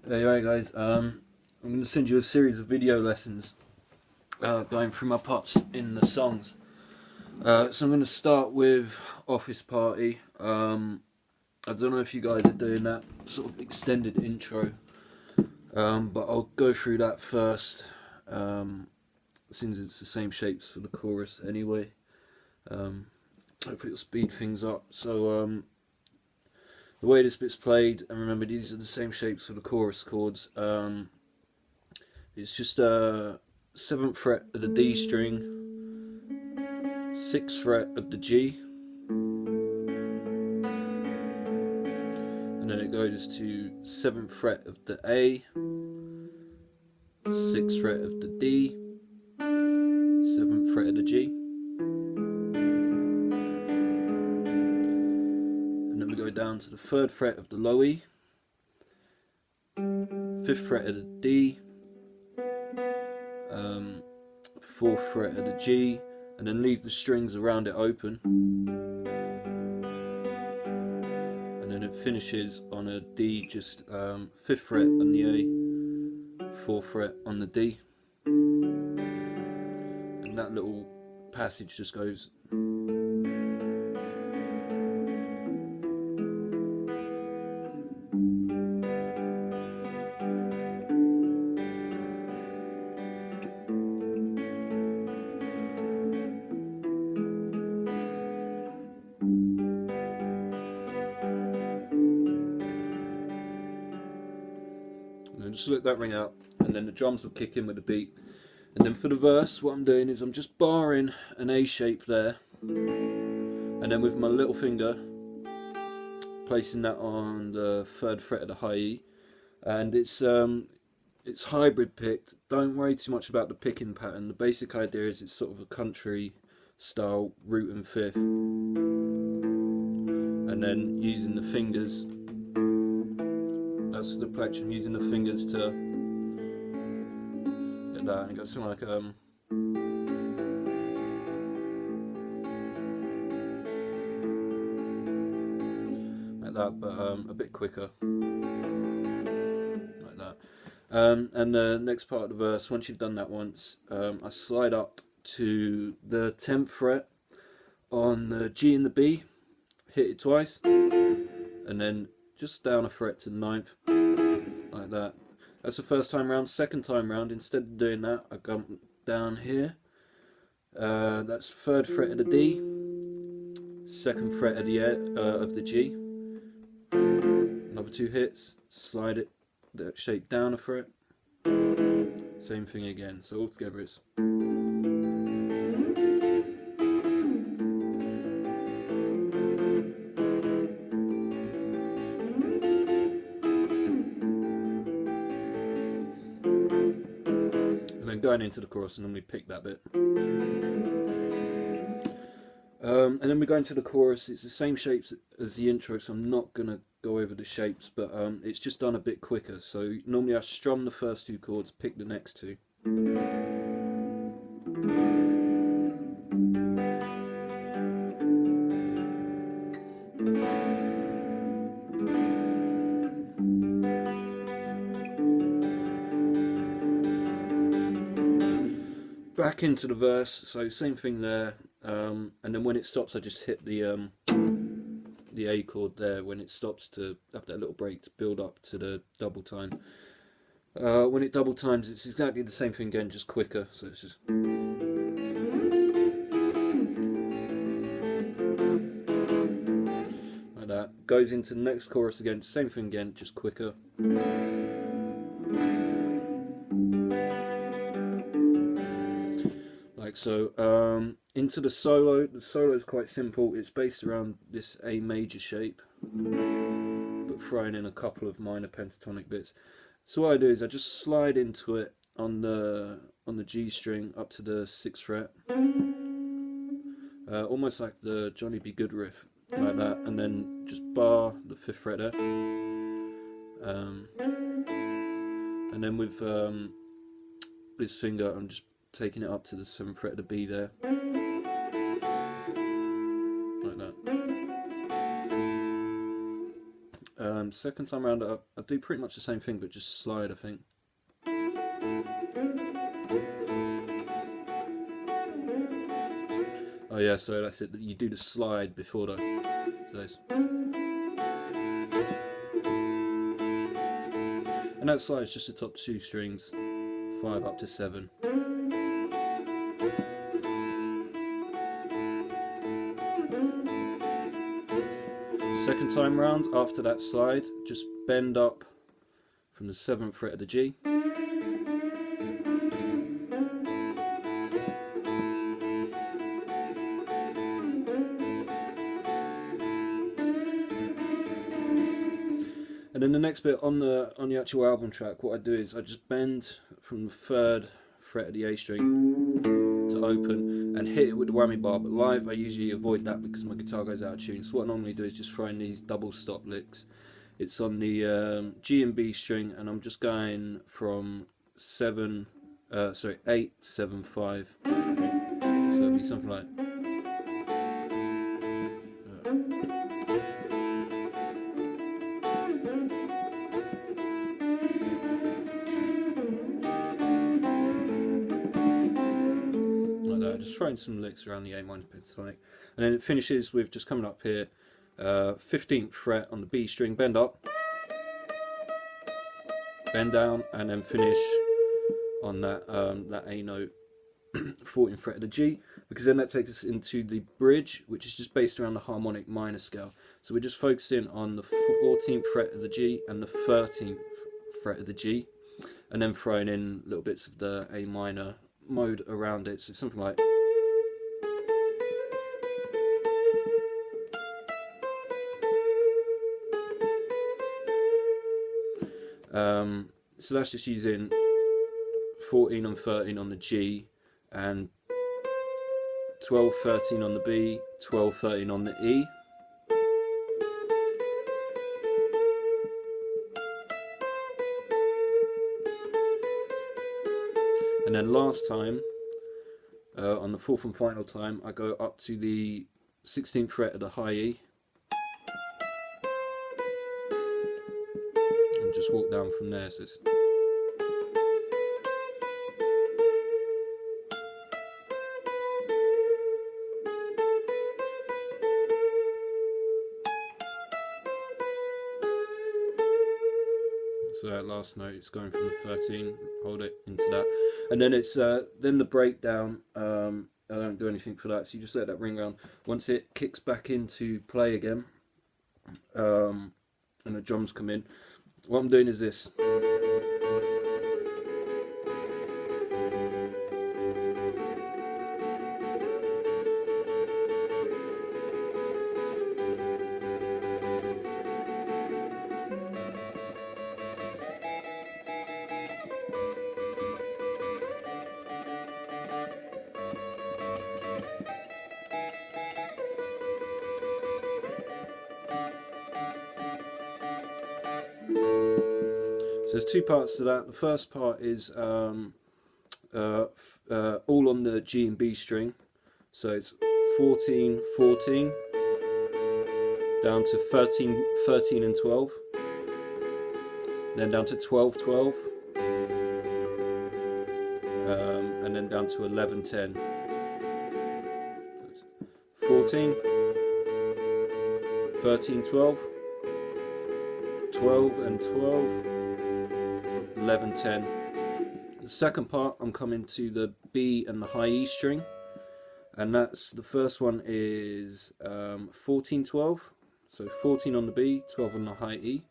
Hey, right guys, I'm going to send you a series of video lessons going through my parts in the songs. So I'm going to start with Office Party. I don't know if you guys are doing that sort of extended intro, but I'll go through that first, since it's the same shapes for the chorus anyway. Hopefully it'll speed things up. So the way this bit's played, and remember these are the same shapes for the chorus chords, it's just 7th fret of the D string, 6th fret of the G, and then it goes to 7th fret of the A, 6th fret of the D, 7th fret of the G, and then we go down to the 3rd fret of the low E, 5th fret of the D, 4th fret of the G, and then leave the strings around it open, and then it finishes on a D, just 5th fret on the A, 4th fret on the D, and that little passage just goes. And just let that ring out, and then the drums will kick in with the beat. And then for the verse, what I'm doing is I'm just barring an A shape there, and then with my little finger placing that on the 3rd fret of the high E, and it's hybrid picked. Don't worry too much about the picking pattern. The basic idea is it's sort of a country style root and fifth, and then using the fingers. That's the plectrum, using the fingers to get that, and it goes something like that, but a bit quicker, like that. And the next part of the verse, once you've done that once, I slide up to the 10th fret on the G and the B, hit it twice, and then just down a fret to the 9th, like that. That's the first time round. Second time round, instead of doing that, I come down here. That's 3rd fret of the D, 2nd fret of the G. Another 2 hits, slide it, that shape down a fret. Same thing again. So all together it's. Going into the chorus, and then we pick that bit. And then we go into the chorus. It's the same shapes as the intro, so I'm not going to go over the shapes, but it's just done a bit quicker. So normally I strum the first 2 chords, pick the next 2. Back into the verse, so same thing there, and then when it stops I just hit the A chord there when it stops, to have that little break to build up to the double time. When it double times, it's exactly the same thing again, just quicker, so it's just. Like that. Goes into the next chorus again, same thing again, just quicker. Like so. Into the solo. The solo is quite simple. It's based around this A major shape, but throwing in a couple of minor pentatonic bits. So what I do is I just slide into it on the G string up to the 6th fret, almost like the Johnny B. Good riff, like that, and then just bar the 5th fret there, and then with this finger I'm just taking it up to the 7th fret of the B there, like that. Second time around, I do pretty much the same thing, but just slide, I think. Oh yeah, so that's it. You do the slide before the. And that slide is just the top 2 strings, 5 up to 7. Second time round, after that slide, just bend up from the 7th fret of the G. And then the next bit on the actual album track, what I do is I just bend from the 3rd fret of the A string to open and hit it with the whammy bar, but live I usually avoid that because my guitar goes out of tune. So what I normally do is just throw in these double stop licks. It's on the G and B string, and I'm just going from 8, 7, 5. So it'd be something like. Just throwing some licks around the A minor pentatonic, and then it finishes with just coming up here, 15th fret on the B string, bend up, bend down, and then finish on that that A note, 14th fret of the G, because then that takes us into the bridge, which is just based around the harmonic minor scale. So we're just focusing on the 14th fret of the G and the 13th fret of the G, and then throwing in little bits of the A minor mode around it. So something like. So that's just using 14 and 13 on the G, and 12, 13 on the B, 12, 13 on the E. And then last time, on the 4th and final time, I go up to the 16th fret of the high E. And just walk down from there. So that last note is going from the 13, hold it into that, and then it's then the breakdown. I don't do anything for that, so you just let that ring around. Once it kicks back into play again, and the drums come in, what I'm doing is this. So there's 2 parts to that. The first part is all on the G and B string. So it's 14, 14, down to 13, 13 and 12, then down to 12, 12, and then down to 11, 10. 14, 13, 12, 12 and 12, 11, 10. The second part, I'm coming to the B and the high E string, and that's, the first one is 14, 12, so 14 on the B, 12 on the high E.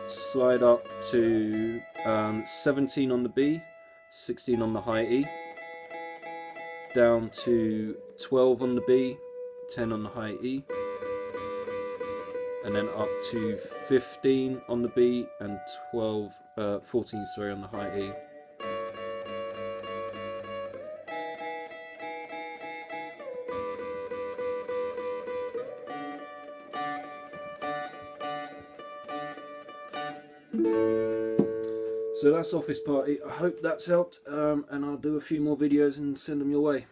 Slide up to 17 on the B, 16 on the high E, down to 12 on the B, 10 on the high E, and then up to 15 on the B and 14 on the high E. So that's Office Party. I hope that's helped, and I'll do a few more videos and send them your way.